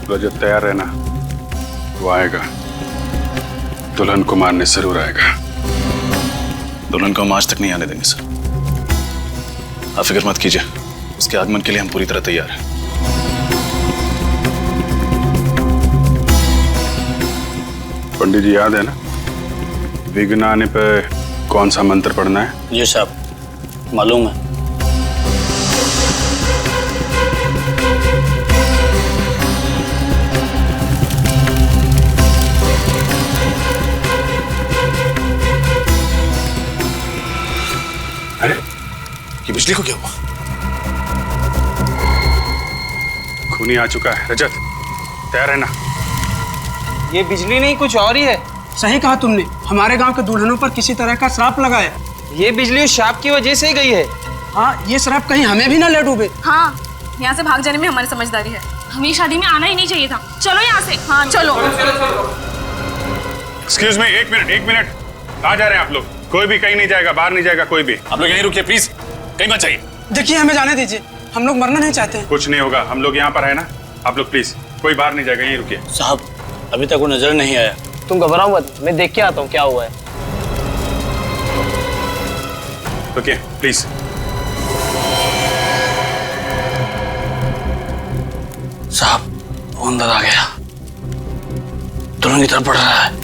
रजत तैयार रहना, वो आएगा। दुल्हन को मारने जरूर आएगा। दुल्हन को हम आज तक नहीं आने देंगे सर। आप फिक्र मत कीजिए, उसके आगमन के लिए हम पूरी तरह तैयार हैं। पंडित जी याद है ना, विघ्न आने पे कौन सा मंत्र पढ़ना है? जी साहब, मालूम है। अरे ये बिजली को क्या हुआ? खूनी आ चुका है। रजत तैयार रहना। ये बिजली नहीं, कुछ और ही है। सही कहा तुमने, हमारे गांव के दुल्हनों पर किसी तरह का श्राप लगा है। ये बिजली उस शाप की वजह से ही गई है। हाँ, ये श्राप कहीं हमें भी ना ले डूबे। हाँ, यहाँ से भाग जाने में हमारी समझदारी है। हमें शादी में आना ही नहीं चाहिए था। चलो यहाँ से। हाँ चलो। एक्सक्यूज मी, एक मिनट। कहाँ जा रहे हैं आप लोग? कोई भी कहीं नहीं जाएगा, बाहर नहीं जाएगा कोई भी। आप लोग यहीं रुकिए प्लीज, कहीं मत जाइए। देखिए, हमें जाने दीजिए, हम लोग मरना नहीं चाहते। कुछ नहीं होगा, हम लोग यहाँ पर है ना। आप लोग प्लीज कोई बाहर नहीं जाएगा, यहीं रुकिए। साहब अभी तक वो नजर नहीं आया। तुम घबराओ मत, मैं देख के आता हूँ क्या हुआ है। रुकिए प्लीज। साहब वो अंदर आ गया, दुल्हन की तरफ बढ़ रहा है।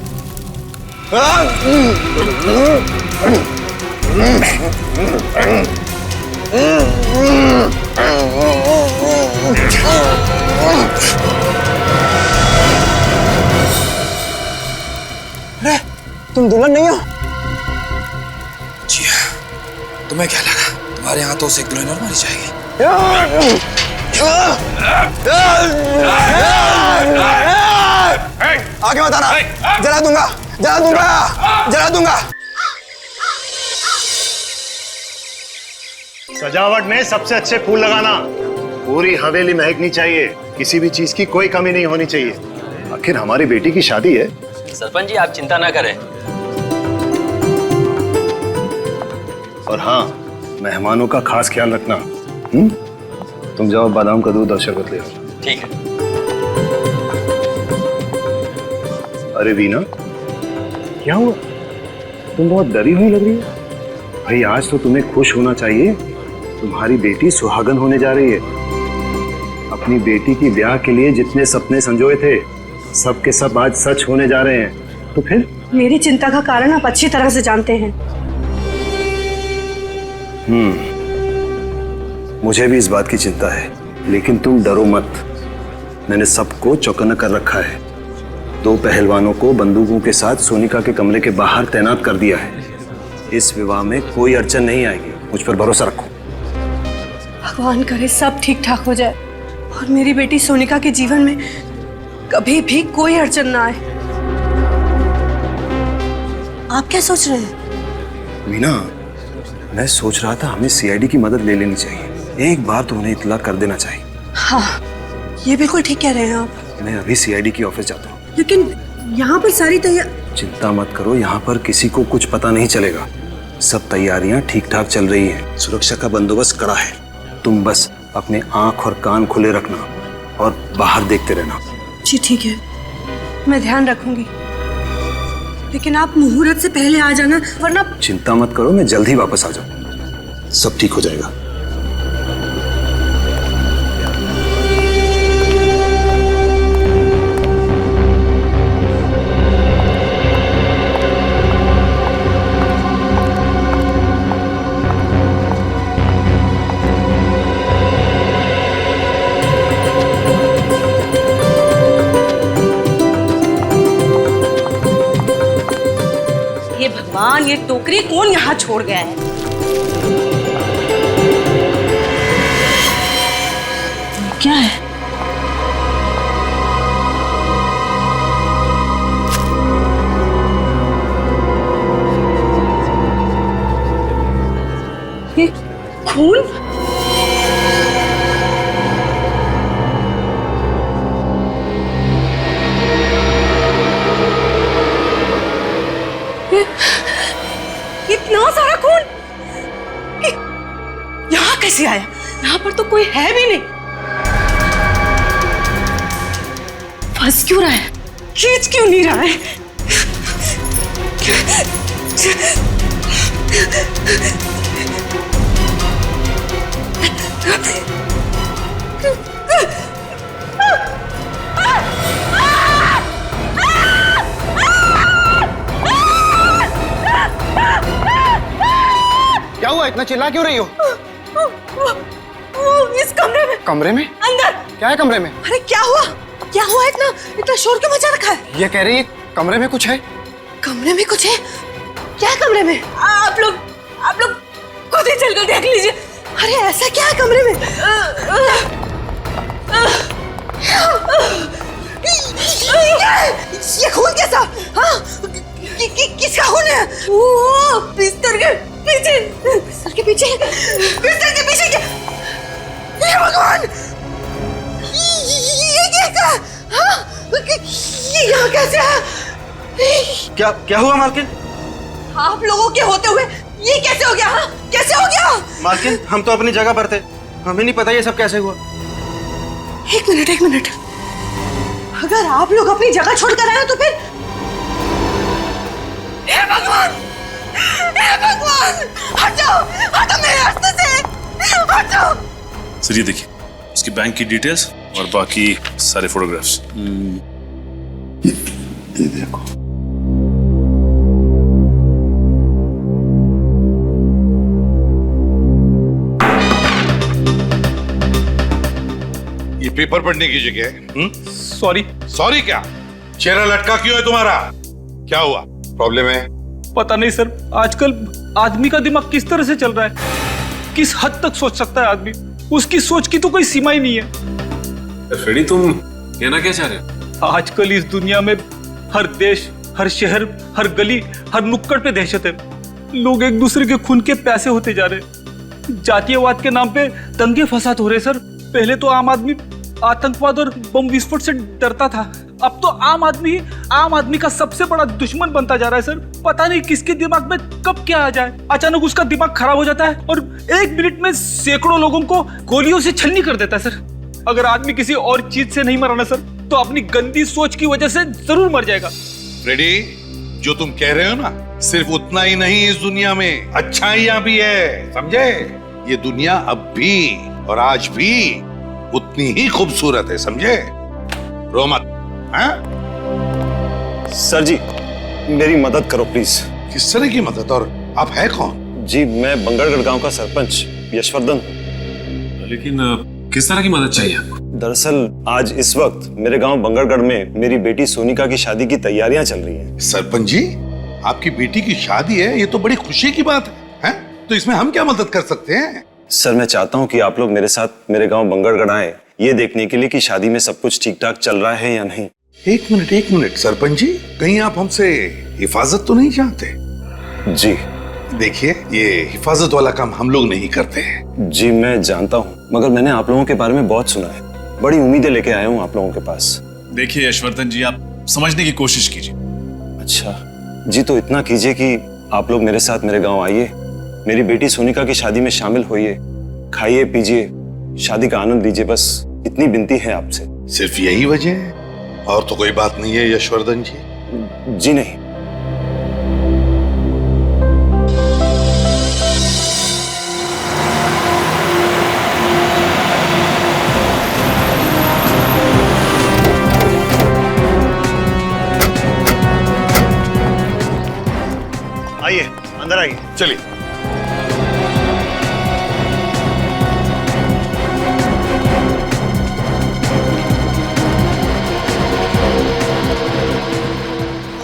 अरे तुम दुल्हन नहीं हो? जी हाँ, तुम्हें क्या लगा तुम्हारे हाथों से एक दुल्हन और मारी जाएगी? आगे मत आना, जला दूंगा। सजावट में सबसे अच्छे फूल लगाना। पूरी हवेली महकनी चाहिए, किसी भी चीज की कोई कमी नहीं होनी चाहिए। आखिर हमारी बेटी की शादी है। सरपंच जी आप चिंता ना करें। और हाँ, मेहमानों का खास ख्याल रखना। तुम जाओ बादाम का दूध और शरबत ले आओ। ठीक है। अरे वीना, क्या हुआ? तुम बहुत डरी हुई लग रही हो। भाई आज तो तुम्हें खुश होना चाहिए, तुम्हारी बेटी सुहागन होने जा रही है। अपनी बेटी की ब्याह के लिए जितने सपने संजोए थे, सब के सब आज सच होने जा रहे हैं। तो फिर मेरी चिंता का कारण आप अच्छी तरह से जानते हैं। मुझे भी इस बात की चिंता है, लेकिन तुम डरो मत। मैंने सबको चौकन्ना कर रखा है। 2 पहलवानों को बंदूकों के साथ सोनिका के कमरे के बाहर तैनात कर दिया है। इस विवाह में कोई अड़चन नहीं आएगी, मुझ पर भरोसा रखो। भगवान करे सब ठीक ठाक हो जाए और मेरी बेटी सोनिका के जीवन में कभी भी कोई अड़चन ना आए। आप क्या सोच रहे हैं? मीना, मैं सोच रहा था हमें सीआईडी की मदद ले लेनी चाहिए। एक बार तो उन्हें इत्तला कर देना चाहिए। हाँ, ये बिल्कुल ठीक कह रहे हैं आप। मैं अभी सीआईडी की ऑफिस जाता हूँ। लेकिन यहाँ पर सारी चिंता मत करो, यहाँ पर किसी को कुछ पता नहीं चलेगा। सब तैयारियां ठीक ठाक चल रही हैं। सुरक्षा का बंदोबस्त कड़ा है। तुम बस अपने आंख और कान खुले रखना और बाहर देखते रहना। जी ठीक है, मैं ध्यान रखूंगी। लेकिन आप मुहूर्त से पहले आ जाना, वरना। चिंता मत करो, मैं जल्द ही वापस आ जाऊँ। सब ठीक हो जाएगा। भगवान, ये टोकरी कौन यहाँ छोड़ गया है? क्या है? ये खून? इतना सारा खून यहाँ कैसे आया? यहाँ पर तो कोई है भी नहीं। हंस क्यों रहा है? खींच क्यों नहीं रहा है? क्या हुआ? इतना चिल्ला क्यों रही हो? वो इस कमरे में। कमरे में? अंदर। क्या है कमरे में? अरे क्या हुआ? क्या हुआ? इतना शोर क्यों मचा रखा है? ये कह रही है कमरे में कुछ है। कमरे में कुछ है? क्या है कमरे में? आप लोग खुद ही चलकर देख लीजिए। अरे ऐसा क्या है कमरे में? ये खून कैसा? हाँ? किसका खून है? वो बिस्तर के पीछे। बिस्तर के पीछे? बिस्तर के पीछे क्या? हे भगवान! ये क्या? हाँ? ये यहाँ कैसे है? क्या हुआ मालकिन? आप लोगों के होते हुए ये कैसे हो गया? हाँ? कैसे हो गया? मालकिन हम तो अपनी जगह पर थे, हमें नहीं पता ये सब कैसे हुआ। एक मिनट। अगर आप लोग अपनी जगह छोड़कर आए तो फिर? हे भगवान! हटो मेरे रास्ते से! हटो! सर ये देखिए, उसकी बैंक की डिटेल्स और बाकी सारे फोटोग्राफ्स। ये देखो। ये पेपर पढ़ने की जगह। सॉरी क्या? चेहरा लटका क्यों है तुम्हारा? क्या हुआ? प्रॉब्लम है? पता नहीं सर, आजकल आदमी का दिमाग किस तरह से चल रहा है, किस हद तक सोच सकता है आदमी, उसकी सोच की तो कोई सीमा ही नहीं है। फ्रेडी तुम कहना क्या चाह रहे हो? आजकल इस दुनिया में हर देश, हर शहर, हर गली, हर नुक्कड़ पे दहशत है। लोग एक दूसरे के खून के प्यासे होते जा रहे। जातीयवाद के नाम पे दंगे फसाद हो रहे सर। पहले तो आम आदमी आतंकवाद और बम विस्फोट से डरता था, अब तो आम आदमी का सबसे बड़ा दुश्मन बनता जा रहा है सर। पता नहीं किसके दिमाग में कब क्या आ जाए, अचानक उसका दिमाग खराब हो जाता है और 1 मिनट में सैकड़ों लोगों को गोलियों से छलनी कर देता है सर। अगर आदमी किसी और चीज से नहीं मरा ना सर, तो अपनी गंदी सोच की वजह से जरूर मर जाएगा। रेडी? जो तुम कह रहे हो ना, सिर्फ उतना ही नहीं, इस दुनिया में अच्छाइयां भी है, समझे? ये दुनिया अब भी और आज भी उतनी ही खूबसूरत है, समझे? रो मत। हाँ? सर जी मेरी मदद करो प्लीज। किस तरह की मदद? और आप है कौन? जी मैं बंगरगढ़ गांव का सरपंच यशवर्धन। लेकिन किस तरह की मदद चाहिए आपको? दरअसल आज इस वक्त मेरे गांव बंगरगढ़ में मेरी बेटी सोनिका की शादी की तैयारियां चल रही हैं। सरपंच जी, आपकी बेटी की शादी है, ये तो बड़ी खुशी की बात है? तो इसमें हम क्या मदद कर सकते हैं? सर मैं चाहता हूं कि आप लोग मेरे साथ मेरे गांव बंगरगढ़ आए, ये देखने के लिए कि शादी में सब कुछ ठीक ठाक चल रहा है या नहीं। एक मिनट सरपंच जी, कहीं आप हमसे हिफाजत तो नहीं चाहते? जी देखिए, ये हिफाजत वाला काम हम लोग नहीं करते हैं। जी मैं जानता हूँ, मगर मैंने आप लोगों के बारे में बहुत सुना है, बड़ी उम्मीदें लेके आया हूँ आप लोगों के पास। देखिए यशवर्धन जी, आप समझने की कोशिश कीजिए। अच्छा जी, तो इतना कीजिए कि आप लोग मेरे साथ मेरे गांव आइए, मेरी बेटी सोनिका की शादी में शामिल होइए, खाइए पीजिए, शादी का आनंद लीजिए, बस इतनी विनती है आपसे। सिर्फ यही वजह है? और तो कोई बात नहीं है यशवर्धन जी? जी नहीं। आइए अंदर आइए। चलिए।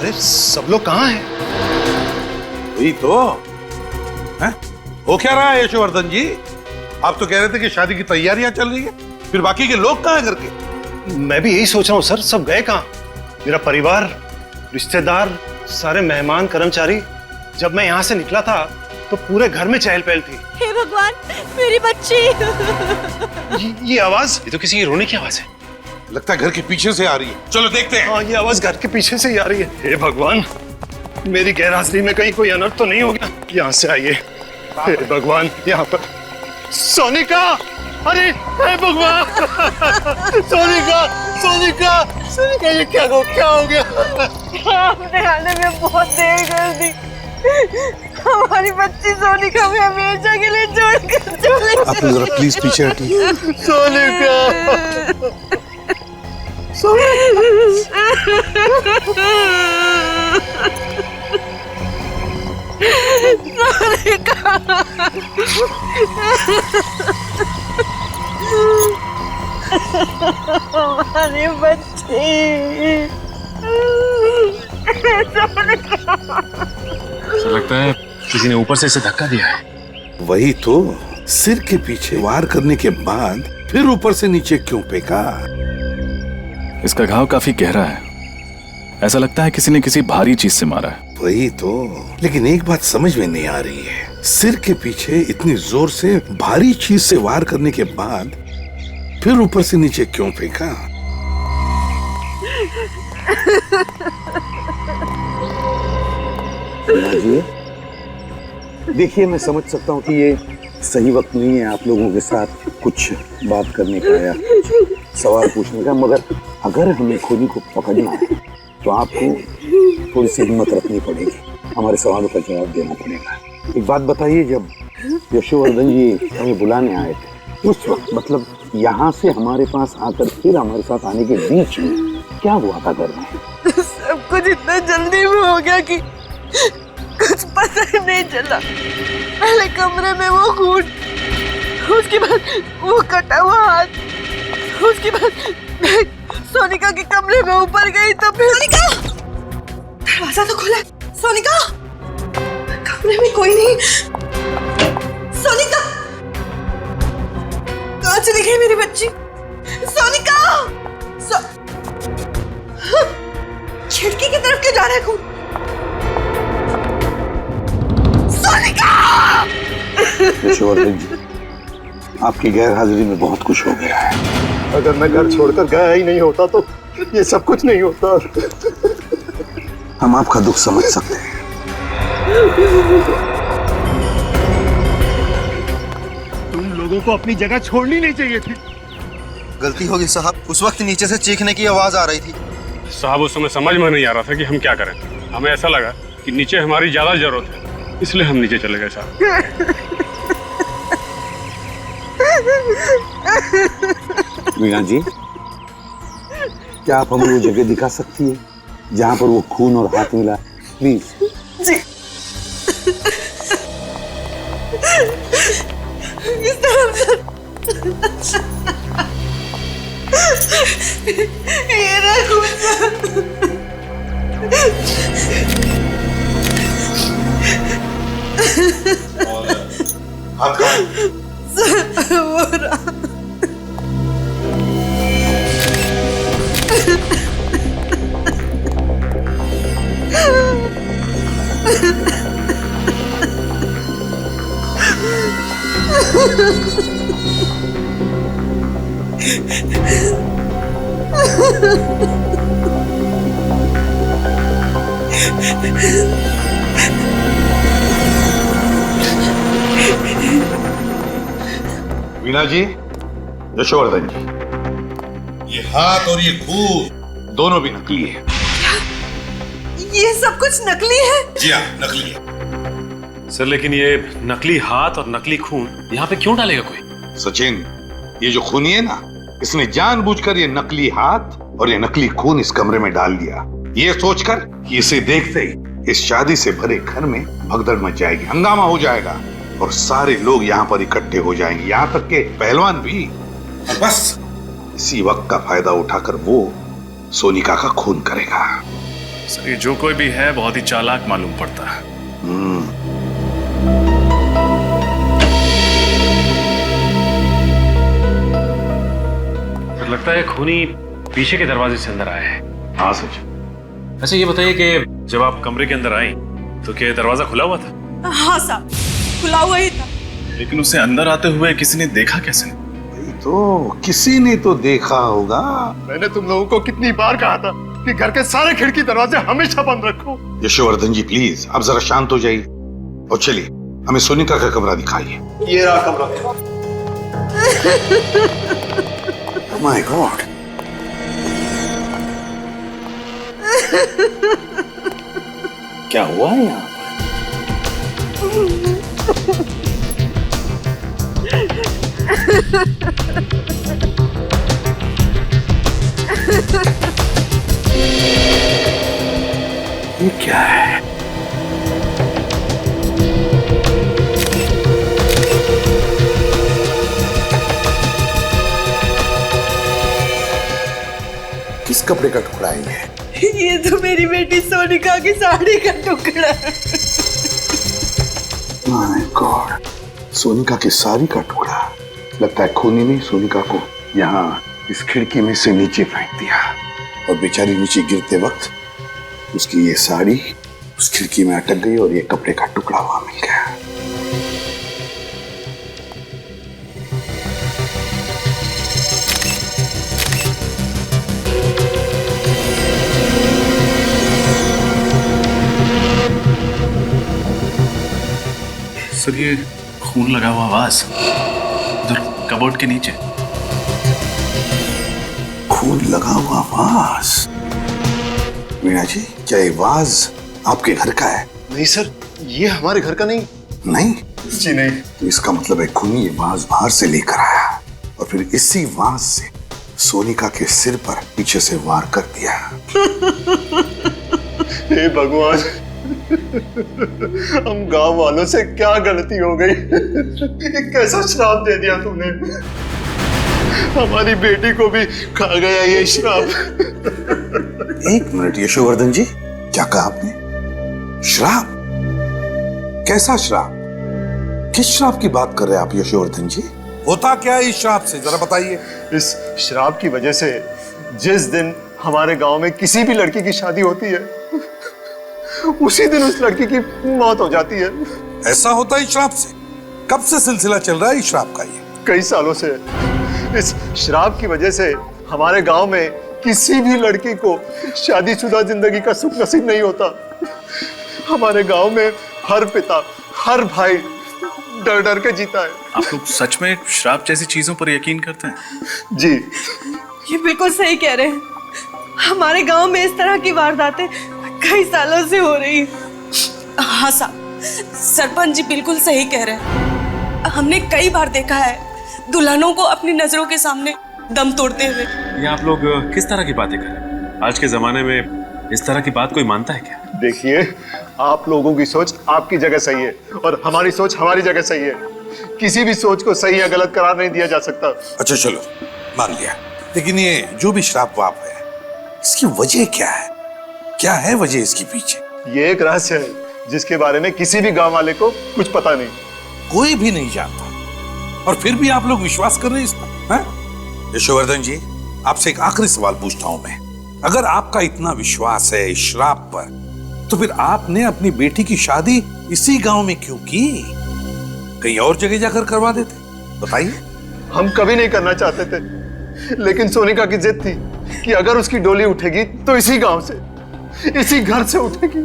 अरे सब लोग कहाँ हैं? वही तो है। हो क्या रहा है यशवर्धन जी? आप तो कह रहे थे कि शादी की तैयारियां चल रही है, फिर बाकी के लोग कहाँ हैं घर के? मैं भी यही सोच रहा हूँ सर, सब गए कहाँ? मेरा परिवार, रिश्तेदार, सारे मेहमान कर्मचारी। जब मैं यहाँ से निकला था तो पूरे घर में चहल पहल थी। हे भगवान, मेरी बच्ची! ये आवाज, ये तो किसी की रोने की आवाज है। लगता है घर के पीछे से आ रही है, चलो देखते हैं। हाँ, ये आवाज घर के पीछे से ही आ रही है। हे भगवान, मेरी गैरहाजिरी में कहीं कोई अनर्थ तो नहीं हो गया? यहाँ से आइए। हे भगवान, यहाँ पर सोनिका! अरे हे भगवान! सोनिका! सोनिका! ये क्या हो गया? आपने आने में बहुत देर कर दी। हमारी बच्ची सोनिका में हमेशा के लिए छोड़कर चले गए। आप जरा प्लीज पीछे हटिए। हमारी बच्ची ऐसा लगता है किसी ने ऊपर से इसे धक्का दिया है। वही तो, सिर के पीछे वार करने के बाद फिर ऊपर से नीचे क्यों फेंका? इसका घाव काफी गहरा है। ऐसा लगता है किसी ने किसी भारी चीज से मारा है। वही तो, लेकिन एक बात समझ में नहीं आ रही है, सिर के पीछे इतनी जोर से भारी चीज से वार करने के बाद फिर ऊपर से नीचे क्यों फेंका? जी देखिए, मैं समझ सकता हूँ कि ये सही वक्त नहीं है आप लोगों के साथ कुछ बात करने का या सवाल पूछने का, मगर अगर हमें खूनी को पकड़ना है तो आपको थोड़ी सी हिम्मत रखनी पड़ेगी, हमारे सवालों का जवाब देना पड़ेगा। एक बात बताइए, जब यशोवर्धन जी हमें बुलाने आए थे उस वक्त, मतलब यहाँ से हमारे पास आकर फिर हमारे साथ आने के बीच में क्या हुआ था घर में? सब कुछ इतना जल्दी में हो गया कि कुछ पता ही नहीं चला। पहले कमरे में वो खून, उसके बाद वो कटा हुआ हाथ, उसके बाद सोनिका के कमरे में ऊपर गई तो फिर सोनिका, दरवाजा तो खुला है। सोनिका, कमरे में कोई नहीं। सोनिका, कहाँ चली गई मेरी बच्ची? सोनिका, खिड़की की तरफ क्यों जा रहा है खून? सोनिका! यशोवर्धन जी, आपकी गैर हाजिरी में बहुत कुछ हो गया है। अगर मैं घर छोड़कर गया ही नहीं होता तो ये सब कुछ नहीं होता। हम आपका दुख समझ सकते हैं। तुम लोगों को अपनी जगह छोड़नी नहीं चाहिए थी। गलती होगी साहब, उस वक्त नीचे से चीखने की आवाज आ रही थी। साहब उस समय समझ में नहीं आ रहा था कि हम क्या करें। हमें ऐसा लगा कि नीचे हमारी ज्यादा जरूरत है, इसलिए हम नीचे चले गए साहब। मीना जी, क्या आप हमें वो जगह दिखा सकती है जहाँ पर वो खून और हाथ मिला? प्लीज। जी। इस तरफ ये रहा खून। वो रहा। वीणा जी, यशोवर्धन जी, ये हाथ और ये खून दोनों भी नकली है। ये सब कुछ नकली है? जी हाँ, नकली है। सर, लेकिन ये नकली हाथ और नकली खून यहाँ पे क्यों डालेगा कोई? सचिन, ये जो खूनी है ना, इसने जानबूझकर ये नकली हाथ और ये नकली खून इस कमरे में डाल दिया, ये सोचकर कि इसे देखते ही इस शादी से भरे घर में भगदड़ मच जाएगी, हंगामा हो जाएगा और सारे लोग यहाँ पर इकट्ठे हो जाएंगे, यहाँ तक के पहलवान भी। और बस इसी वक्त का फायदा उठाकर वो सोनिका का खून करेगा। सर, ये जो कोई भी है बहुत ही चालाक मालूम पड़ता है। लगता है खूनी पीछे के दरवाजे से अंदर आया है। हाँ सच। अच्छा, ये बताइए कि जब आप कमरे के अंदर आई तो क्या दरवाजा खुला हुआ था? हाँ साहब, खुला हुआ ही था। लेकिन उसे अंदर आते हुए किसी ने देखा कैसे? तो किसी ने तो देखा होगा। मैंने तुम लोगों को कितनी बार कहा था कि घर के सारे खिड़की दरवाजे हमेशा बंद रखो। यशोवर्धन जी प्लीज, आप जरा शांत हो जाइए और चलिए हमें सोनिका का कमरा दिखाइए। ये रहा कमरा। माय गॉड, क्या हुआ है यहाँ ये क्या है? किस कपड़े का टुकड़ा है ये तो मेरी बेटी सोनिका की साड़ी का टुकड़ा है। माय गॉड, सोनिका की साड़ी का टुकड़ा। लगता है खूनी ने सोनिका को यहाँ इस खिड़की में से नीचे फेंक दिया और बेचारी नीचे गिरते वक्त उसकी ये साड़ी उस खिड़की में अटक गई और ये कपड़े का टुकड़ा वहां मिल गया। सर ये खून लगा हुआ आवाज उधर कबोर्ड के नीचे। खून लगा हुआ वाज। मीना जी, क्या ये वाज आपके घर का है? नहीं सर, ये हमारे घर का नहीं। नहीं जी नहीं। तो इसका मतलब है खूनी ये वाज बाहर से लेकर आया और फिर इसी वाज से सोनिका के सिर पर पीछे से वार कर दिया। हे भगवान, हम गांव वालों से क्या गलती हो गई? कैसा श्राप दे दिया तूने? हमारी बेटी को भी खा गया ये श्राप। एक मिनट यशोवर्धन जी, क्या कहा आपने? श्राप? कैसा श्राप? किस श्राप की बात कर रहे हैं आप यशोवर्धन जी? होता क्या है इस श्राप से, जरा बताइए। इस श्राप की वजह से जिस दिन हमारे गांव में किसी भी लड़की की शादी होती है, उसी दिन उस लड़की की मौत हो जाती है। ऐसा होता है इस श्राप से? कब से सिलसिला चल रहा है इस श्राप का? ये कई सालों से। इस श्राप की वजह से हमारे गांव में किसी भी लड़की को शादीशुदा जिंदगी का सुख नसीब नहीं होता। हमारे गांव में हर पिता, हर भाई डर डर के जीता है। आप लोग सच में श्राप जैसी चीजों पर यकीन करते हैं? जी। ये बिल्कुल सही कह रहे हैं। हमारे गांव में इस तरह की वारदातें कई सालों से हो रही है। हाँ साहब, सरपंच जी बिल्कुल सही कह रहे हैं। हमने कई बार देखा है दुल्हनों को अपनी नजरों के सामने दम तोड़ते हुए। ये आप लोग किस तरह की बातें कर रहे हैं? आज के जमाने में इस तरह की बात कोई मानता है क्या? देखिए, आप लोगों की सोच आपकी जगह सही है और हमारी सोच हमारी जगह सही है। किसी भी सोच को सही या गलत करार नहीं दिया जा सकता। अच्छा चलो, मान लिया। लेकिन ये जो भी श्राप वाप है, इसकी वजह क्या है? क्या है वजह इसके पीछे? ये एक रहस्य है जिसके बारे में किसी भी गांव वाले को कुछ पता नहीं। कोई भी नहीं जानता और फिर भी आप लोग विश्वास कर रहे हैं इस पर? यशोवर्धन जी, आपसे एक आखिरी सवाल पूछता हूं मैं। अगर आपका इतना विश्वास है इस श्राप पर, तो फिर आपने अपनी बेटी की शादी इसी गांव में क्यों की? कहीं और जगह जाकर करवा देते? बताइए। हम कभी नहीं करना चाहते थे, लेकिन सोनिका की जिद थी कि अगर उसकी डोली उठेगी तो इसी गांव से, इसी घर से उठेगी।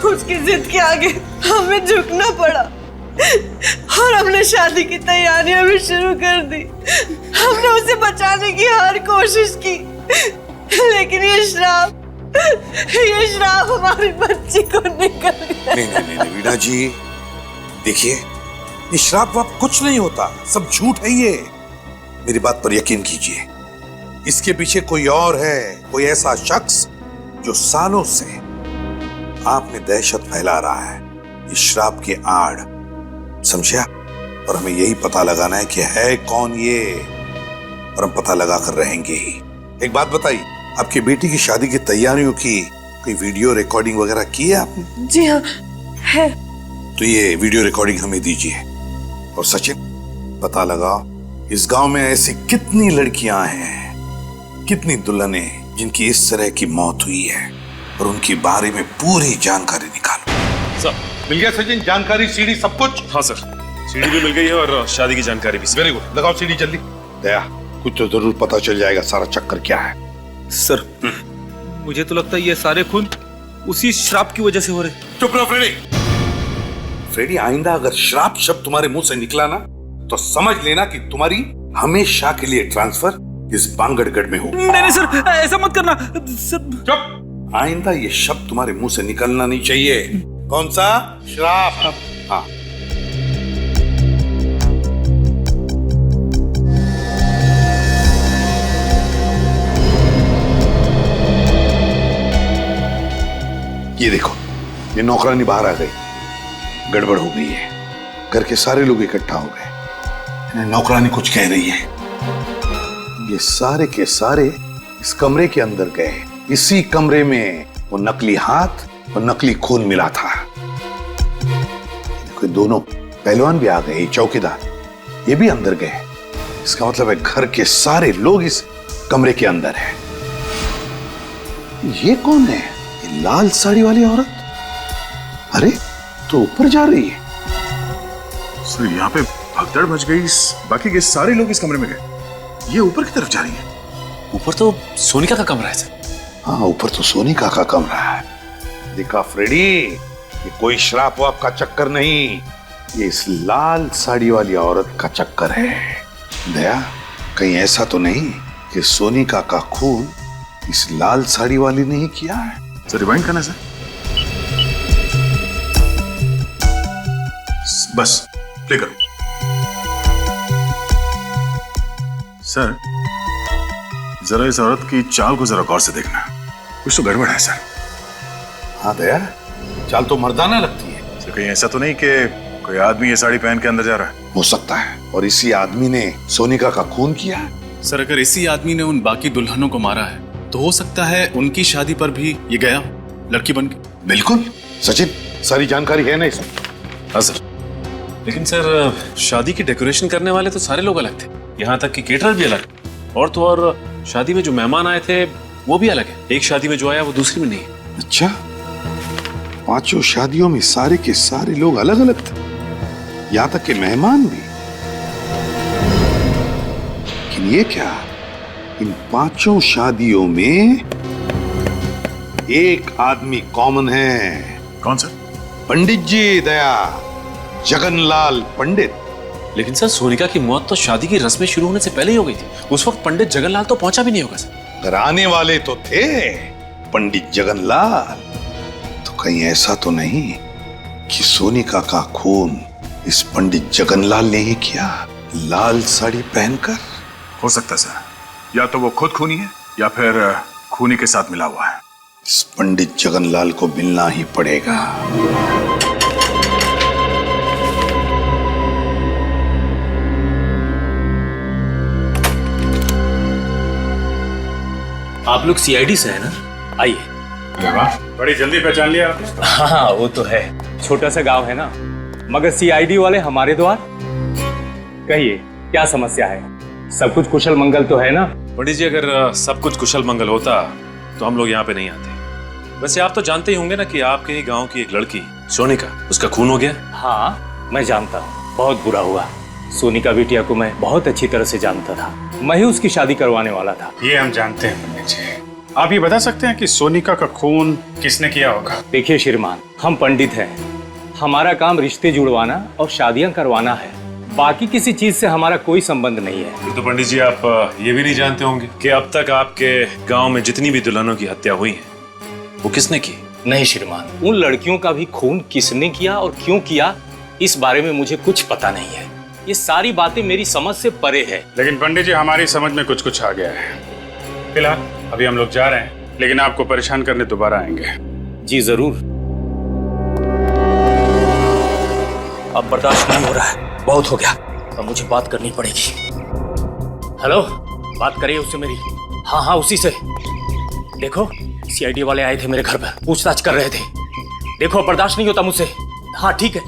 उसकी जिद के आगे हमें झुकना पड़ा और हमने शादी की तैयारियां भी शुरू कर दी। हमने उसे बचाने की हर कोशिश की, लेकिन ये श्राप हमारी बच्ची को निकल गया। नहीं वीणा जी, देखिए, ये श्राप वाप कुछ नहीं होता, सब झूठ है ये। मेरी बात पर यकीन कीजिए, इसके पीछे कोई और है, कोई ऐसा शख्स जो सालों से आप में दहशत फैला रहा है इस श्राप के आड़, समझा? और हमें यही पता लगाना है कि है कौन ये, और हम पता लगा कर रहेंगे ही। एक बात बताइए, आपकी बेटी की शादी की तैयारियों की कोई वीडियो रिकॉर्डिंग वगैरह की है आपने? जी हाँ, है। तो ये वीडियो रिकॉर्डिंग हमें दीजिए। और सचिन, पता लगाओ इस गांव में ऐसी कितनी लड़कियां हैं, कितनी दुल्हनें जिनकी इस तरह की मौत हुई है, और उनके बारे में पूरी जानकारी निकालो। सर, मिल गया सचिन जानकारी, सीडी सब कुछ? हाँ सर, सीडी भी मिल गई है और शादी की जानकारी भी। वेरी गुड, लगाओ सीडी जल्दी। दया, कुछ तो जरूर पता चल जाएगा सारा चक्कर क्या है। सर, मुझे तो लगता है ये सारे खून उसी श्राप की वजह से हो रहे। चुप रहो फ्रेडी। फ्रेडी, आइंदा अगर श्राप शब्द तुम्हारे मुंह से निकला ना, तो समझ लेना कि तुम्हारी हमेशा के लिए ट्रांसफर इस बांगड़गढ़ में हो। नहीं नहीं सर, ऐसा मत करना सर। चुप! आइंदा ये शब्द तुम्हारे मुंह से निकलना नहीं चाहिए। कौन सा? श्राप। हाँ, ये देखो, ये नौकरानी बाहर आ गई। गड़बड़ हो गई है, घर के सारे लोग इकट्ठा हो गए। नौकरानी कुछ कह रही है। ये सारे के सारे इस कमरे के अंदर गए। इसी कमरे में वो नकली हाथ और नकली खून मिला था। देखो, दोनों पहलवान भी आ गए, चौकीदार ये भी अंदर गए। इसका मतलब है घर के सारे लोग इस कमरे के अंदर हैं। ये कौन है? ये लाल साड़ी वाली औरत? अरे, तो ऊपर जा रही है। सर, यहाँ पे भगदड़ मच गई। बाकी के सारे लोग इस कमरे में गए। ये ऊपर की तरफ जा रही है। ऊपर तो सोनिका का कमरा है सर। हाँ, ऊपर तो सोनिका का कमरा है। देखा फ्रेडी, ये कोई श्राप वाप का चक्कर नहीं, ये इस लाल साड़ी वाली औरत का चक्कर है। दया, कहीं ऐसा तो नहीं कि सोनिका का खून इस लाल साड़ी वाली ने ही किया है? सर, रिवाइंड करना सर। बस प्ले करो सर। जरा इस औरत की चाल को जरा गौर से देखना, कुछ तो गड़बड़ है सर। हाँ दया, चाल तो मर्दाना लगती है। सर, कहीं ऐसा तो नहीं कि कोई आदमी ये साड़ी पहन के अंदर जा रहा है? हो सकता है, और इसी आदमी ने सोनिका का खून किया है। सर, अगर इसी आदमी ने उन बाकी दुल्हनों को मारा है तो हो सकता है उनकी शादी पर भी ये गया लड़की बन के। बिल्कुल सचिन, सारी जानकारी है ना इस? हाँ सर, लेकिन सर शादी की डेकोरेशन करने वाले तो सारे लोग अलग थे, यहाँ तक कि केटरर भी अलग, और तो और शादी में जो मेहमान आए थे वो भी अलग है। एक शादी में जो आया वो दूसरी में नहीं है। अच्छा, पांचों शादियों में सारे के सारे लोग अलग अलग थे, यहाँ तक के मेहमान भी। लेकिन ये क्या, इन पांचों शादियों में एक आदमी कॉमन है। कौन सर? पंडित जी, दया, जगनलाल पंडित। लेकिन सर, सोनिका की मौत तो शादी की रस्में शुरू होने से पहले ही हो गई थी। उस वक्त पंडित जगनलाल तो पहुंचा भी नहीं होगा सर। अगर आने वाले तो थे पंडित जगनलाल, तो कहीं ऐसा तो नहीं कि सोनिका का खून इस पंडित जगनलाल ने ही किया, लाल साड़ी पहनकर? हो सकता है सर, या तो वो खुद खूनी है या फिर खूनी के साथ मिला हुआ है। इस पंडित जगनलाल को मिलना ही पड़ेगा। आप लोग सीआईडी से है ना? आइए। बड़ी जल्दी पहचान लिया आपने। हाँ, वो तो है, छोटा सा गांव है ना, मगर सीआईडी वाले हमारे द्वार। कहिए, क्या समस्या है? सब कुछ कुशल मंगल तो है ना? पंडित जी, अगर सब कुछ कुशल मंगल होता तो हम लोग यहाँ पे नहीं आते। वैसे आप तो जानते ही होंगे ना कि आपके ही गांव की एक लड़की सोनिका, उसका खून हो गया। हाँ, मैं जानता हूँ, बहुत बुरा हुआ। सोनिका बिटिया को मैं बहुत अच्छी तरह से जानता था, मैं ही उसकी शादी करवाने वाला था। ये हम जानते हैं पंडित जी। आप ये बता सकते हैं कि सोनिका का खून किसने किया होगा? देखिए श्रीमान, हम पंडित हैं, हमारा काम रिश्ते जुड़वाना और शादियां करवाना है, बाकी किसी चीज से हमारा कोई संबंध नहीं है। तो पंडित जी, आप ये भी नहीं जानते होंगे कि अब तक आपके गांव में जितनी भी दुल्हनों की हत्या हुई है वो किसने की? नहीं श्रीमान, उन लड़कियों का भी खून किसने किया और क्यों किया, इस बारे में मुझे कुछ पता नहीं है। ये सारी बातें मेरी समझ से परे है। लेकिन पंडित जी, हमारी समझ में कुछ कुछ आ गया है। फिलहाल अभी हम लोग जा रहे हैं, लेकिन आपको परेशान करने दोबारा आएंगे। जी जरूर। अब बर्दाश्त नहीं हो रहा है, बहुत हो गया, अब मुझे बात करनी पड़ेगी। हेलो, बात करिए उससे मेरी। हाँ हाँ, उसी से। देखो, सीआईडी वाले आए थे मेरे घर पर, पूछताछ कर रहे थे। देखो, बर्दाश्त नहीं होता मुझसे। हाँ ठीक है,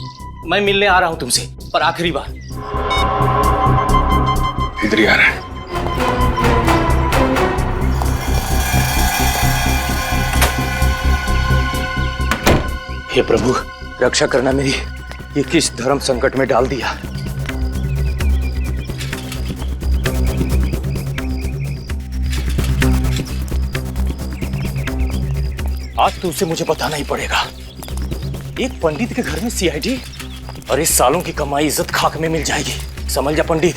मैं मिलने आ रहा हूं तुमसे, पर आखिरी बार। इधर ही आ रहा है। हे प्रभु, रक्षा करना मेरी, ये किस धर्म संकट में डाल दिया। आज तो उसे मुझे बताना ही पड़ेगा। एक पंडित के घर में सीआईडी, और इस सालों की कमाई इज्जत खाक में मिल जाएगी। समझ जा पंडित,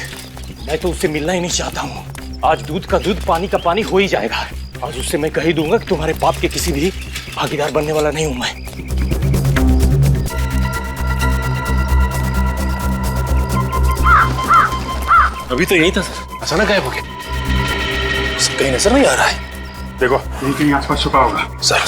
मैं तो उससे मिलना ही नहीं चाहता हूँ। आज दूध का दूध पानी का पानी हो ही जाएगा। आज उससे मैं कह ही दूंगा कि तुम्हारे पाप के किसी भी भागीदार बनने वाला नहीं हूं मैं। अभी तो यही था सर, अचानक गायब हो गया। कहीं नजर नहीं आ रहा है। देखो यहीं कहीं आसपास छुपा होगा। सर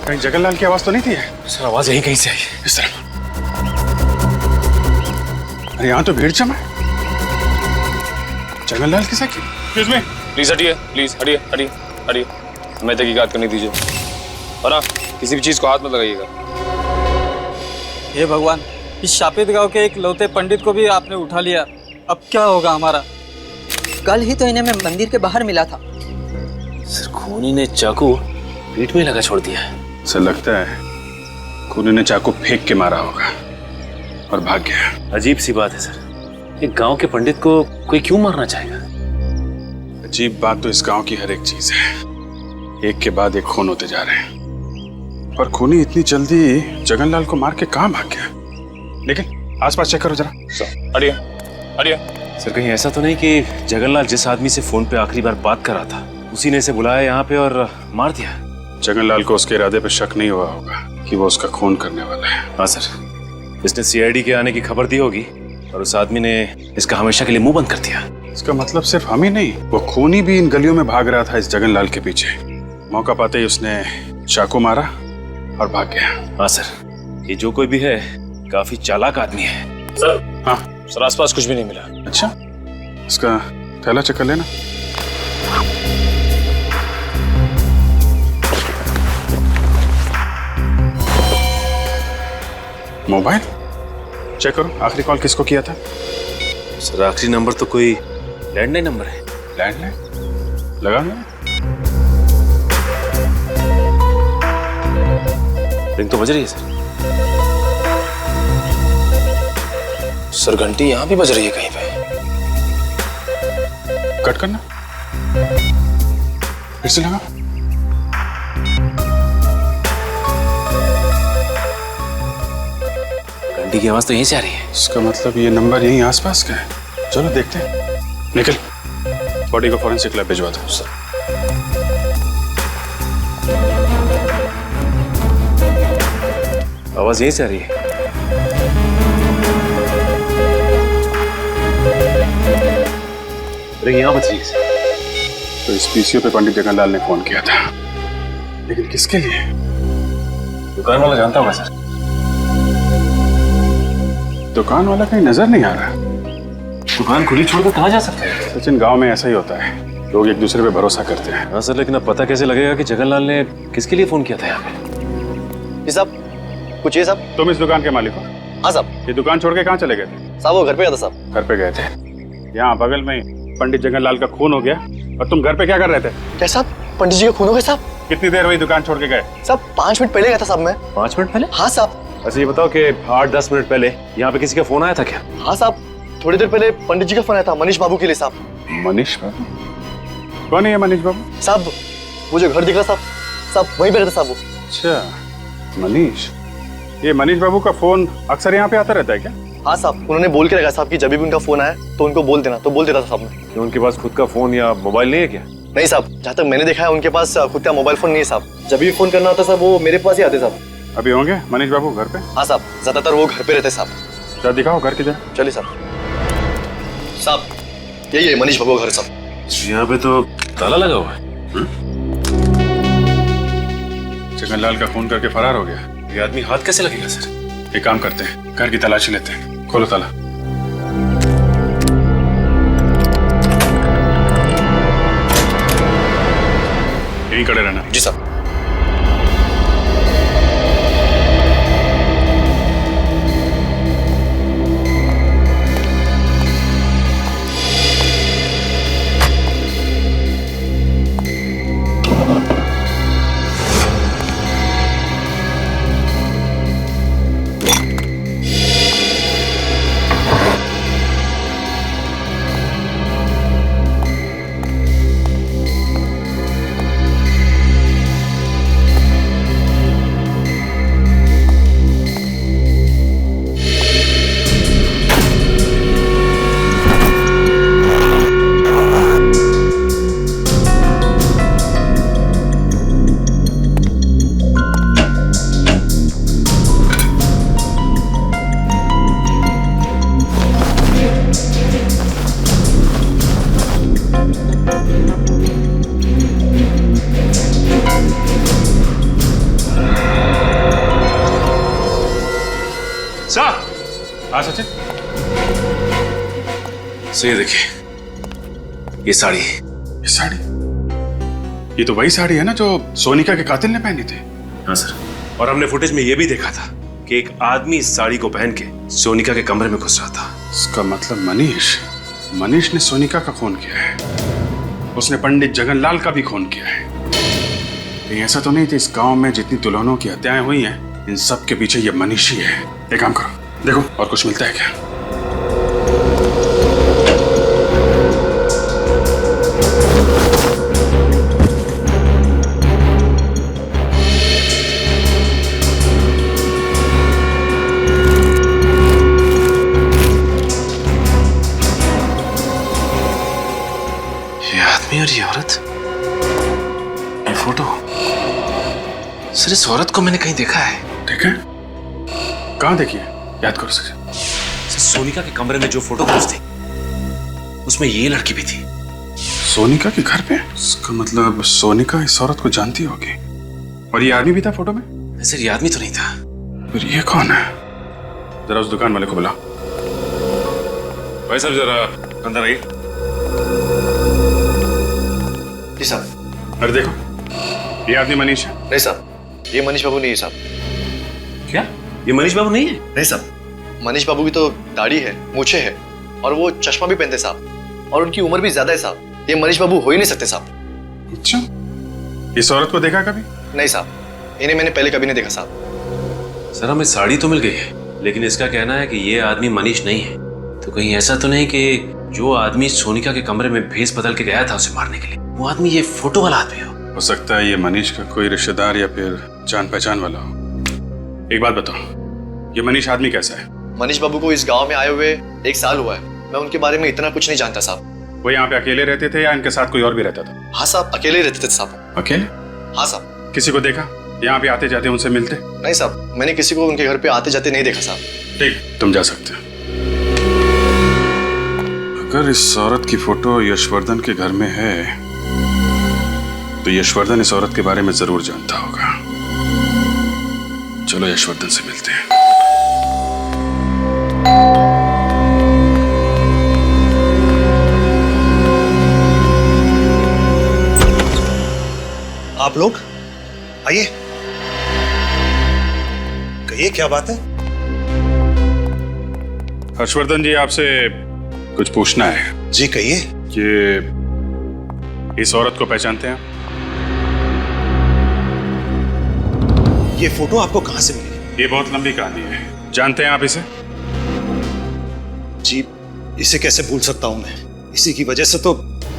कहीं जगनलाल की आवाज तो नहीं थी? सर आवाज यहीं कहीं से आई। इस तरफ। अरे यहाँ तो भीड़ जमा है। जगनलाल के साथ? एक्सक्यूज मी, प्लीज हटिए, प्लीज हटिए हटिए हटिए, हमें तहकीकात करने दीजिए। और हाँ, किसी भी चीज को हाथ मत लगाइएगा। हे भगवान, इस शापित गांव के एक लौते पंडित को भी आपने उठा लिया। अब क्या होगा हमारा? कल ही तो इन्हें मैं मंदिर के बाहर मिला था। सर खूनी ने चाकू पीठ में लगा छोड़ दिया है। सर लगता है खूनी ने चाकू फेंक के मारा होगा और भाग गया। अजीब सी बात है सर, एक गांव के पंडित को कोई क्यों मारना चाहेगा? अजीब बात तो इस गांव की हर एक चीज है, एक के बाद एक खून होते जा रहे हैं। पर खूनी इतनी जल्दी जगनलाल को मार के कहां भाग गया? लेकिन आसपास चेक करो जरा। हटिए हटिए। सर कहीं ऐसा तो नहीं कि जगनलाल जिस आदमी से फोन पे आखिरी बार बात कर रहा था उसी ने इसे बुलाया यहाँ पे और मार दिया? जगनलाल को उसके इरादे पर शक नहीं हुआ होगा कि वो उसका खून करने वाला है। हाँ सर, इसने सीआईडी के आने की खबर दी होगी और उस आदमी ने इसका हमेशा के लिए मुंह बंद कर दिया। इसका मतलब सिर्फ हम ही नहीं, वो खूनी भी इन गलियों में भाग रहा था इस जगनलाल के पीछे। मौका पाते ही उसने चाकू मारा और भाग गया। हाँ सर, ये जो कोई भी है काफी चालाक आदमी है। सर हाँ सर, आसपास कुछ भी नहीं मिला। अच्छा, इसका थैला चेक कर लेना। मोबाइल चेक करो, आखिरी कॉल किसको किया था? सर आखिरी नंबर तो कोई लैंडलाइन नंबर है। लैंडलाइन लगा ना? रिंग तो बज रही है सर। सर घंटी यहाँ भी बज रही है कहीं पे। कट करना, फिर से लगा। घंटी की आवाज तो यहीं से आ रही है। इसका मतलब ये नंबर यहीं आसपास का है। चलो देखते हैं। निकल, बॉडी को फॉरेंसिक लैब भिजवा दो। सर आवाज यहीं से आ रही है। रिंग यहाँ बज रही है। तो इस पीसीओ पे पंडित जगनलाल ने फोन किया था, लेकिन किसके लिए? दुकान वाला जानता होगा सर। दुकान वाला कहीं नजर नहीं आ रहा। दुकान खुली छोड़कर कहाँ जा सकते हैं? सचिन, गांव में ऐसा ही होता है, लोग एक दूसरे पे भरोसा करते हैं। हाँ सर, लेकिन अब पता कैसे लगेगा कि जगनलाल ने किसके लिए फोन किया था यहाँ पे? जी साहब, कुछ ये साहब। तुम इस दुकान के मालिक हो? हाँ साहब। ये दुकान छोड़ के कहाँ चले गए थे? साहब वो घर पे गया था साहब। घर पे गए थे। यहाँ बगल में पंडित जगनलाल का खून हो गया और तुम घर पे क्या कर रहे थे? क्या साहब, पंडित जी का खून हो गया साहब? कितनी देर हुई दुकान छोड़ के गए? साहब 5 मिनट पहले गया था साहब मैं। 5 मिनट पहले? हाँ साहब। अच्छा ये बताओ कि 8-10 मिनट पहले यहाँ पे किसी का फोन आया था क्या? हाँ साहब, थोड़ी देर पहले पंडित जी का फोन आया था मनीष बाबू के लिए साहब। मनीष बाबू? कौन है ये मनीष बाबू? साहब वो जो घर दिख रहा साहब, साहब वहीं पे रहता साहब वो। अच्छा मनीष, ये मनीष बाबू का फोन अक्सर यहाँ पे आता रहता है क्या? हाँ साहब, उन्होंने बोल के रखा साहब कि जब भी उनका फोन आए तो उनको बोल देना, तो बोल देता था साहब ने। उनके पास खुद का फोन या मोबाइल नहीं है क्या? नहीं साहब, जहाँ तक मैंने देखा है उनके पास खुद का मोबाइल फोन नहीं है साहब। जब भी फोन करना होता साहब वो मेरे पास ही आते साहब। अभी होंगे मनीष बाबू घर पे? हाँ साहब, ज्यादातर वो घर पे रहते साहब। क्या दिखाओ घर की जगह। चलिए साहब। साहब यही है मनीष बाबू घर साहब। यहाँ पे तो ताला लगा हुआ है। जगनलाल का खून करके फरार हो गया। ये आदमी हाथ कैसे लगेगा सर? एक काम करते हैं, घर की तलाशी लेते हैं। खोलो ताला। यहीं खड़े रहना। जी साहब। सचिन? सो ये देखिए, ये साड़ी। ये साड़ी? ये तो वही साड़ी है ना जो सोनिका के कातिल ने पहनी थी। हाँ सर, और हमने फुटेज में ये भी देखा था कि एक आदमी इस साड़ी को पहन के सोनिका के कमरे में घुस रहा था। इसका मतलब मनीष ने सोनिका का खून किया है। उसने पंडित जगनलाल का भी खून किया है। कहीं ऐसा तो नहीं कि इस गांव में जितनी दुल्हनों की हत्याएं हुई हैं, इन सब के पीछे ये मनीष ही है। एक काम करो, देखो और कुछ मिलता है क्या। और ये औरत, ये फोटो, सर इस औरत को मैंने कहीं देखा है। देखा? कहाँ देखी है? याद करो सर। सोनिका के कमरे में जो फोटोग्राफ्स थे उसमें ये लड़की भी थी। सोनिका के घर पे? इसका मतलब सोनिका इस औरत को जानती होगी। और ये आदमी भी था फोटो में? सर ये आदमी तो नहीं था। फिर ये कौन है? जरा उस दुकान वाले को बुलाओ। भाई साहब जरा अंदर आइए। जी साहब। अरे देखो, ये आदमी मनीष है। नहीं साहब, ये मनीष बाबू नहीं है साहब। क्या ये मनीष बाबू नहीं है? नहीं साहब, मनीष बाबू की तो दाढ़ी है, मूछें है और वो चश्मा भी पहनते साहब, और उनकी उम्र भी ज्यादा है साहब। ये मनीष बाबू हो ही नहीं सकते साहब। अच्छा, इस औरत को देखा कभी? नहीं साहब, इन्हें मैंने पहले कभी नहीं देखा साहब। सर हमें साड़ी तो मिल गई है, लेकिन इसका कहना है कि ये आदमी मनीष नहीं है। तो कहीं ऐसा तो नहीं कि जो आदमी सोनिका के कमरे में भेस बदल के गया था उसे मारने के लिए, वो आदमी ये फोटो वाला आदमी हो सकता है ये मनीष का कोई रिश्तेदार या फिर जान पहचान वाला हो। एक बात बताओ, ये मनीष आदमी कैसा है? मनीष बाबू को इस गांव में आए हुए 1 साल हुआ है। मैं उनके बारे में इतना कुछ नहीं जानता साहब। वो यहाँ पे अकेले रहते थे या इनके साथ कोई और भी रहता था? हाँ साहब, अकेले रहते थे साहब। अकेले? हाँ साहब। किसी को देखा यहाँ पे आते जाते उनसे मिलते? नहीं साहब, मैंने किसी को उनके घर पे आते जाते नहीं देखा साहब। ठीक, तुम जा सकते हो। अगर इस औरत की फोटो यशवर्धन के घर में है तो यशवर्धन इस औरत के बारे में जरूर जानता होगा। चलो यशवर्धन से मिलते हैं। आप लोग आइए, कहिए क्या बात है? हर्षवर्धन जी, आपसे कुछ पूछना है। जी कहिए। कि इस औरत को पहचानते हैं? ये फोटो आपको कहां से मिली? ये बहुत लंबी कहानी है। जानते हैं आप इसे? जी, इसे कैसे भूल सकता हूं मैं। इसी की वजह से तो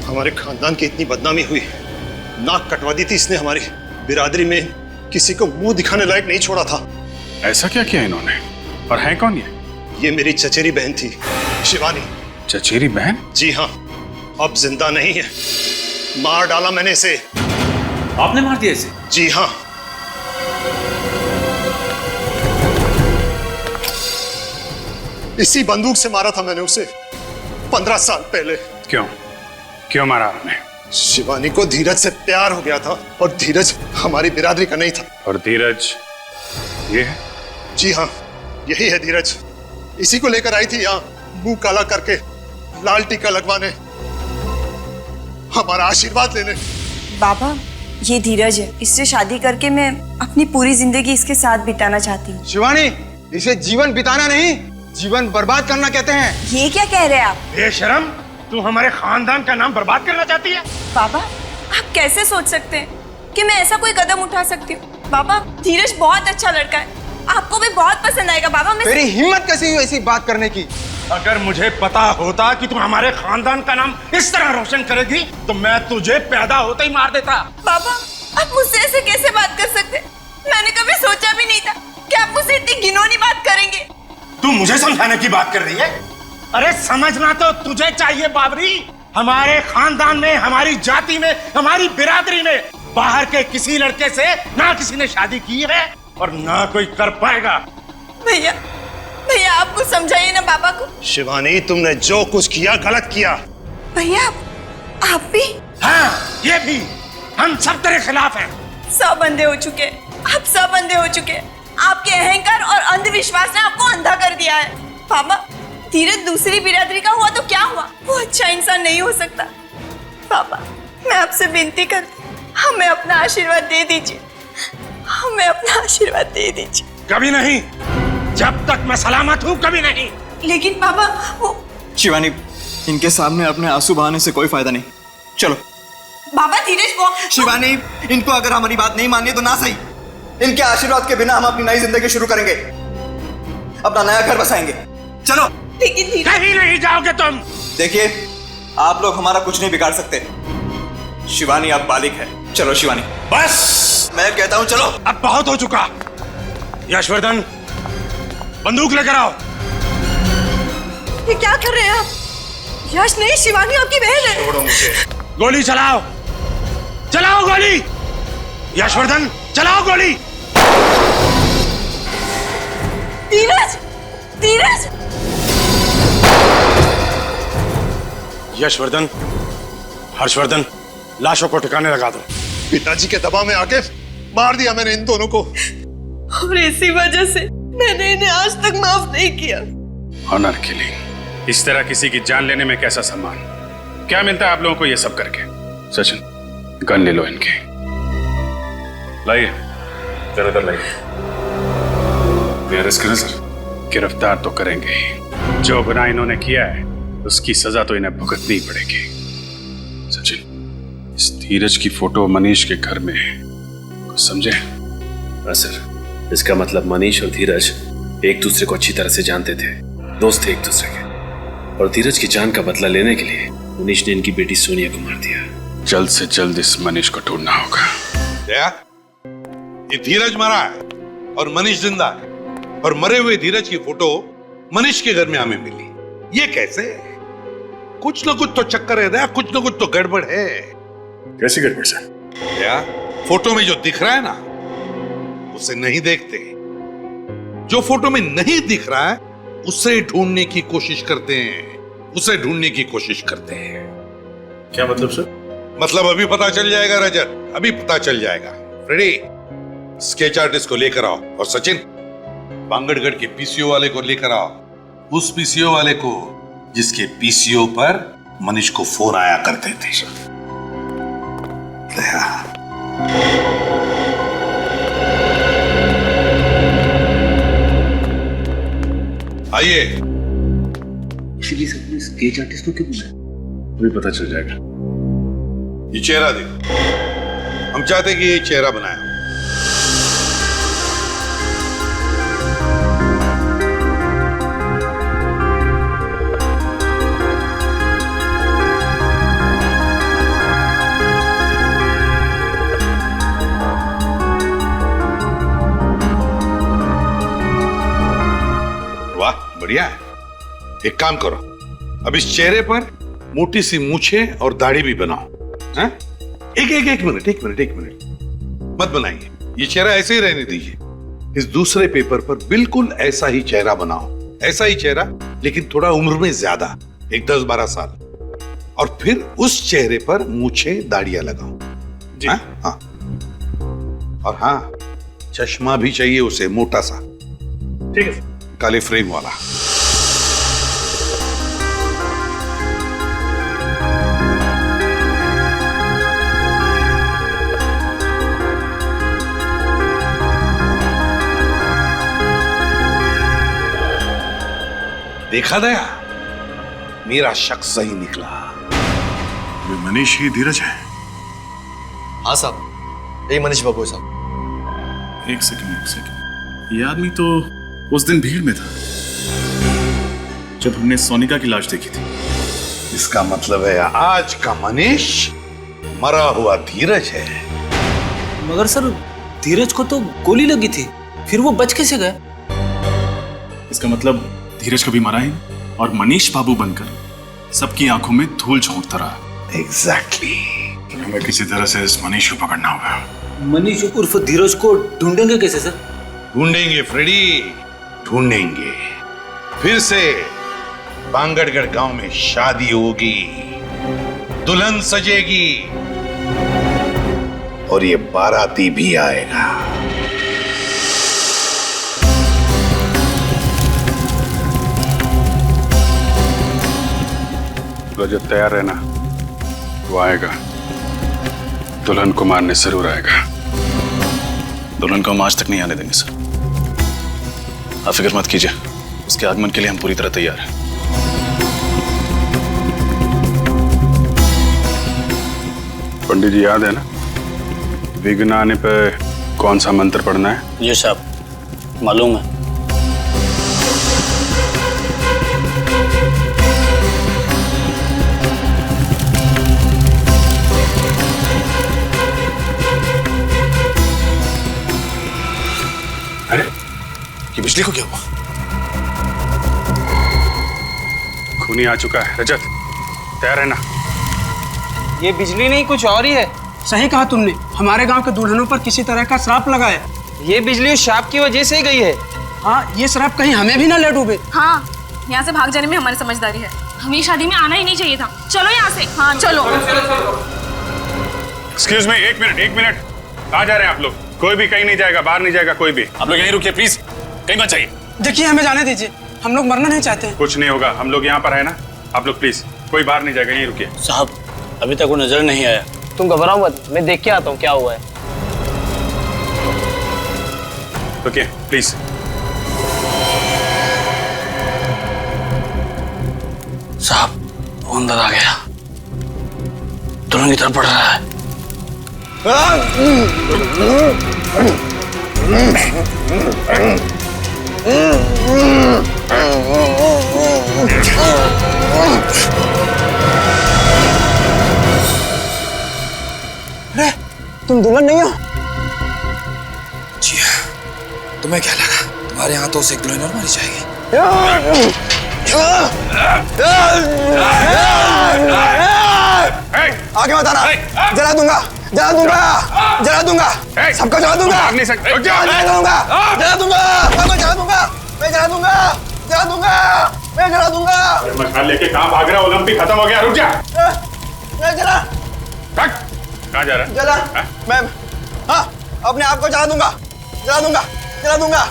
हमारे खानदान की इतनी बदनामी हुई। नाक कटवा दी थी इसने। हमारी बिरादरी में किसी को मुंह दिखाने लायक नहीं छोड़ा था। ऐसा क्या किया इन्होंने? और है कौन ये? ये मेरी चचेरी बहन थी, शिवानी। चचेरी बहन? जी हाँ, अब जिंदा नहीं है। मार डाला मैंने इसे। आपने मार दिया इसे? जी हाँ। इसी बंदूक से मारा था मैंने उसे 15 साल पहले। क्यों? क्यों मारा आपने? शिवानी को धीरज से प्यार हो गया था और धीरज हमारी बिरादरी का नहीं था। और धीरज ये है? जी हाँ, यही है धीरज। इसी को लेकर आई थी यहाँ, मुंह काला करके, लाल टीका लगवाने, हमारा आशीर्वाद लेने। बाबा, ये धीरज है। इससे शादी करके मैं अपनी पूरी जिंदगी इसके साथ बिताना चाहती हूँ। शिवानी, इसे जीवन बिताना नहीं, जीवन बर्बाद करना कहते हैं। ये क्या कह रहे हैं आप? बेशरम, तू हमारे खानदान का नाम बर्बाद करना चाहती है? बाबा, आप कैसे सोच सकते हैं कि मैं ऐसा कोई कदम उठा सकती हूँ? बाबा, धीरज बहुत अच्छा लड़का है, आपको भी बहुत पसंद आएगा। बाबा, मैं तेरी हिम्मत कैसी हुई ऐसी बात करने की? अगर मुझे पता होता कि तुम हमारे खानदान का नाम इस तरह रोशन करेगी तो मैं तुझे पैदा होते ही मार देता। बाबा, आप मुझसे ऐसे कैसे बात कर सकते? मैंने कभी सोचा भी नहीं था कि आप मुझसे इतनी घिनौनी बात करेंगे। तू मुझे समझाने की बात कर रही है? अरे समझना तो तुझे चाहिए बाबरी। हमारे खानदान में, हमारी जाति में, हमारी बिरादरी में बाहर के किसी लड़के से ना किसी ने शादी की है और ना कोई कर पाएगा। भैया, भैया आप कुछ समझाइए ना बाबा को। शिवानी, तुमने जो कुछ किया गलत किया। भैया, आप भी? हाँ, ये भी। हम सब तेरे खिलाफ हैं। सब अंधे हो चुके, आप सब अंधे हो चुके। आपके अहंकार और अंधविश्वास ने आपको अंधा कर दिया है। पापा, धीरज दूसरी बिरादरी का हुआ तो क्या हुआ? वो अच्छा इंसान नहीं हो सकता। पापा, मैं आपसे विनती करती, हमें अपना आशीर्वाद दे दीजिए, हमें अपना आशीर्वाद दे दीजिए। कभी नहीं, जब तक मैं सलामत हूँ कभी नहीं। लेकिन पापा वो शिवानी, इनके सामने अपने आंसू बहाने से कोई फायदा नहीं। चलो बाबा, धीरज वो शिवानी, इनको अगर हमारी बात नहीं मानी तो ना सही, इनके आशीर्वाद के बिना हम अपनी नई जिंदगी शुरू करेंगे, अपना नया घर बसाएंगे। चलो। लेकिन कहीं नहीं जाओगे तुम। देखिए, आप लोग हमारा कुछ नहीं बिगाड़ सकते। शिवानी अब बालिग है। चलो शिवानी। बस मैं कहता हूं चलो। अब बहुत हो चुका। यशवर्धन, बंदूक लेकर आओ। ये क्या कर रहे हैं आप? यश नहीं, शिवानी आपकी बहन है। छोड़ो मुझे। गोली चलाओ, चलाओ गोली। यशवर्धन, चलाओ गोली। धीरज, धीरज। यशवर्धन, हर्षवर्धन, लाशों को ठिकाने लगा दो। पिताजी के दबाव में आके मार दिया मैंने इन दोनों को, और इसी वजह से मैंने इन्हें आज तक माफ नहीं किया। ऑनर किलिंग, इस तरह किसी की जान लेने में कैसा सम्मान? क्या मिलता है आप लोगों को ये सब करके? सचिन, गन ले लो इनके। लाइए, जरा इधर लाइए। अरेस्ट करें सर? गिरफ्तार तो करेंगे ही। जो गुनाह इन्होंने किया है उसकी सजा तो इन्हें भुगतनी ही पड़ेगी। सचिन, इस धीरज की फोटो मनीष के घर में है, कुछ समझे? हाँ सर, इसका मतलब मनीष और धीरज एक दूसरे को अच्छी तरह से जानते थे, दोस्त थे एक दूसरे के, और धीरज की जान का बदला लेने के लिए मनीष ने इनकी बेटी सोनिया को मार दिया। जल्द से जल्द इस मनीष को ढूंढना होगा। क्या? ये धीरज मरा है और मनीष जिंदा है, और मरे हुए धीरज की फोटो मनीष के घर में हमें मिली। ये कैसे? कुछ ना कुछ तो चक्कर है, कुछ ना कुछ तो गड़बड़ है। कैसी गड़बड़ सर? क्या? फोटो में जो दिख रहा है ना, उसे नहीं देखते। जो फोटो में नहीं दिख रहा है उसे ढूंढने की कोशिश करते हैं, उसे ढूंढने की कोशिश करते हैं। क्या मतलब सर? मतलब अभी पता चल जाएगा रजत, अभी पता चल जाएगा। फ्रेडी, स्केच आर्टिस्ट को लेकर आओ, और सचिन, बांगड़गढ़ के पीसीओ वाले को लेकर आओ, उस पीसीओ वाले को जिसके पीसीओ पर मनीष को फोन आया करते थे। आइए। इसलिए सबने स्केच आर्टिस्ट को क्यों बुलाया? अभी पता चल जाएगा। ये चेहरा देखो, हम चाहते हैं कि ये चेहरा बनाया। वाह, बढ़िया है। एक काम करो, अब इस चेहरे पर मोटी सी मूछें और दाढ़ी भी बनाओ। हैं? एक मिनट मत बनाइए, ये चेहरा ऐसे ही रहने दीजिए। इस दूसरे पेपर पर बिल्कुल ऐसा ही चेहरा बनाओ, ऐसा ही चेहरा, लेकिन थोड़ा उम्र में ज्यादा, एक 10-12 साल, और फिर उस चेहरे पर मूछें दाढ़ियां लगाओ। जी हाँ। और हाँ, चश्मा भी चाहिए उसे, मोटा सा। ठीक है, काले फ्रेम वाला। देखा दया, मेरा शक सही निकला। ये मनीष ही धीरज है? हाँ साहब, यही मनीष बाबू है साहब। एक सेकंड, ये आदमी तो उस दिन भीड़ में था जब हमने सोनिका की लाश देखी थी। इसका मतलब है आज का मनीष मरा हुआ धीरज है। मगर सर, धीरज को तो गोली लगी थी, फिर वो बच कैसे गए? इसका मतलब धीरज कभी मरा ही और मनीष बाबू बनकर सबकी आंखों में धूल झोंकता रहा। एग्जैक्टली। हमें किसी तरह से इस मनीष को पकड़ना होगा। मनीष उर्फ धीरज को ढूंढेंगे कैसे सर? ढूंढेंगे फ्रेडी, ढूंढेंगे। फिर से बांगड़गढ़ गांव में शादी होगी, दुल्हन सजेगी, और ये बाराती भी आएगा। रजत तैयार रहना, वो आएगा, दुल्हन को मारने जरूर आएगा। दुल्हन को हम आज तक नहीं आने देंगे सर। आप फिक्र मत कीजिए, उसके आगमन के लिए हम पूरी तरह तैयार हैं। पंडित जी याद है ना, विघ्न आने पे कौन सा मंत्र पढ़ना है? जी साहब, मालूम है। अरे ये बिजली को क्या हुआ? खूनी आ चुका है। रजत तैयार रहना। ये बिजली नहीं, कुछ और ही है। सही कहा तुमने, हमारे गांव के दुल्हनों पर किसी तरह का श्राप लगा है। ये बिजली उस श्राप की वजह से ही गई है। हाँ, ये श्राप कहीं हमें भी ना ले डूबे। हाँ, यहाँ से भाग जाने में हमारी समझदारी है। हमें शादी में आना ही नहीं चाहिए था। चलो यहाँ से। हाँ चलो। एक्सक्यूज मी, एक मिनट। कहाँ जा रहे हैं आप लोग? कोई भी कहीं नहीं जाएगा, बाहर नहीं जाएगा कोई भी। आप लोग यहीं रुकिए प्लीज, कहीं मत जाइए। देखिए, हमें जाने दीजिए, हम लोग मरना नहीं चाहते। कुछ नहीं होगा, हम लोग यहाँ पर है ना। आप लोग प्लीज, कोई बाहर नहीं जाएगा, यहीं रुकिए। साहब, अभी तक वो नजर नहीं आया। तुम घबराओ मत, मैं देख के आता हूँ क्या हुआ है। रुकिए प्लीज। साहब, वो अंदर आ गया, दुल्हन की तरफ बढ़ रहा है। अरे तुम दुल्हन नहीं हो? जी हाँ, तुम्हें क्या लगा तुम्हारे हाथों से एक दुल्हन और मारी जाएगी? आगे मत आना, जला दूंगा, जला दूंगा, जला दूंगा, सबको जला दूंगा, जला दूंगा, जला दूंगा, सबको जला दूंगा, मैं जला दूंगा, जला दूंगा, मैं जला दूंगा। मशाल लेके कहाँ भाग रहा है? ओलंपिक खत्म हो गया, रुक जा। मैं जला, कहाँ जा रहा है? जला, मैं हाँ अपने आप को जला दूंगा, जला दूंगा, जला दूंगा।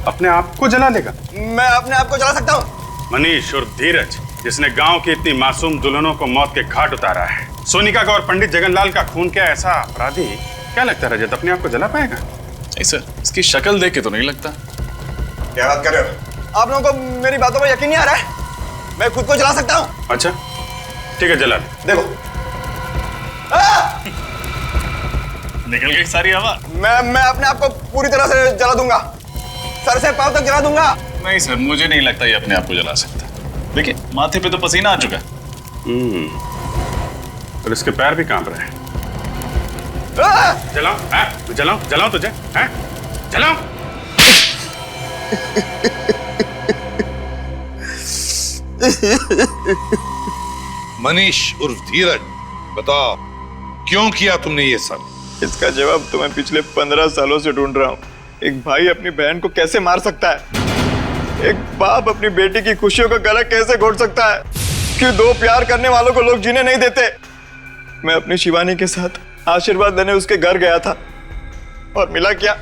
अपने आप को जला लेगा? मैं अपने आप को जला सकता हूँ। मनीष और धीरज, जिसने गांव की इतनी मासूम दुल्हनों को मौत के घाट उतारा है, सोनिका का और पंडित जगनलाल का खून क्या ऐसा अपराधी, क्या लगता है रजत अपने आप को जला पाएगा? नहीं सर, इसकी शक्ल देख के तो नहीं लगता। क्या बात कर रहे हो? आप लोगों को मेरी बातों पर यकीन नहीं आ रहा है? मैं खुद को जला सकता हूँ। अच्छा ठीक है, जला देखो। निकल गई सारी हवा। मैं अपने आप को पूरी तरह से जला दूंगा, सर से पांव तक जला दूंगा। नहीं सर, मुझे नहीं लगता ये अपने आप को जला सकता। देखिए, माथे पे तो पसीना आ चुका है। और इसके पैर भी कांप रहे हैं। जलाऊं? जलाऊं तुझे? जलाऊं? मनीष उर्फ धीरज, बताओ क्यों किया तुमने ये सब? इसका जवाब तो मैं पिछले 15 सालों से ढूंढ रहा हूँ। एक भाई अपनी बहन को कैसे मार सकता है? एक बाप अपनी बेटी की खुशियों का गला कैसे घोट सकता है? क्यों दो प्यार करने वालों को लोग जीने नहीं देते? मैं अपनी शिवानी के साथ आशीर्वाद लेने उसके घर गया था और मिला क्या?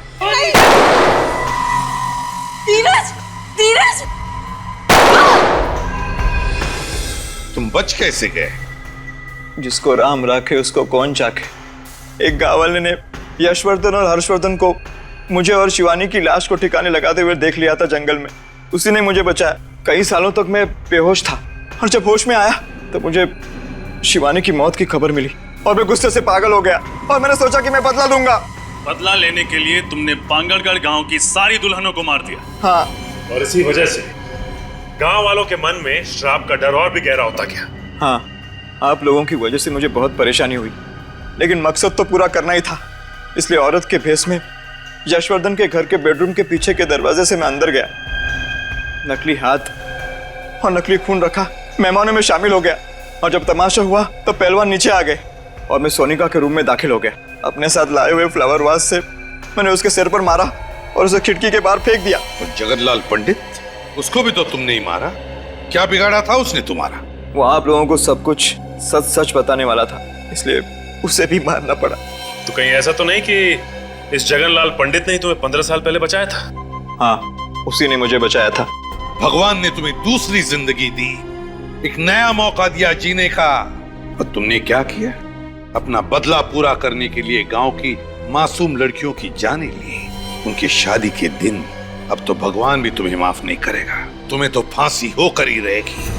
धीरज, धीरज, तुम बच कैसे गए? जिसको राम राखे उसको कौन चाखे। एक गांव वाले ने यशवर्धन और हर्षवर्धन को मुझे और शिवानी की लाश को ठिकाने लगाते हुए देख लिया था जंगल में। उसी ने मुझे बचाया। कई सालों तक मैं बेहोश था और जब होश में आया तो मुझे शिवानी की मौत की खबर मिली और मैं गुस्से से पागल हो गया और मैंने सोचा कि मैं बदला लूंगा। बदला लेने के लिए तुमने पांगड़गढ़ गांव की सारी दुल्हनों को मार दिया। हाँ, और इसी वजह से गांव वालों के मन में श्राप का डर और भी गहरा होता गया। हाँ, आप लोगों की वजह से मुझे बहुत परेशानी हुई, लेकिन मकसद तो पूरा करना ही था। इसलिए औरत के भेष में यशवर्धन के घर के बेडरूम के पीछे के दरवाजे से मैं अंदर गया, नकली हाथ और नकली खून रखा, मेहमानों में शामिल हो गया और जब तमाशा हुआ तो पहलवान नीचे आ गए और मैं सोनिका के रूम में दाखिल हो गया। अपने साथ लाए हुए फ्लावर वास से मैंने उसके सिर पर मारा और उसे खिड़की के बाहर फेंक दिया। और जगनलाल पंडित, उसको भी तो तुमने ही मारा। क्या बिगाड़ा था उसने तुम्हारा? वो आप लोगों को सब कुछ सच सच बताने वाला था, इसलिए उसे भी मारना पड़ा। तो कहीं ऐसा तो नहीं कि इस जगनलाल पंडित ने ही तुम्हें 15 साल पहले बचाया था? हाँ, उसी ने मुझे बचाया था। भगवान ने तुम्हें दूसरी जिंदगी दी, एक नया मौका दिया जीने का, और तुमने क्या किया? अपना बदला पूरा करने के लिए गांव की मासूम लड़कियों की जानें ली। उनकी शादी के दिन अब तो भगवान भी तुम्हें माफ नहीं करेगा, तुम्हें तो फांसी होकर ही रहेगी।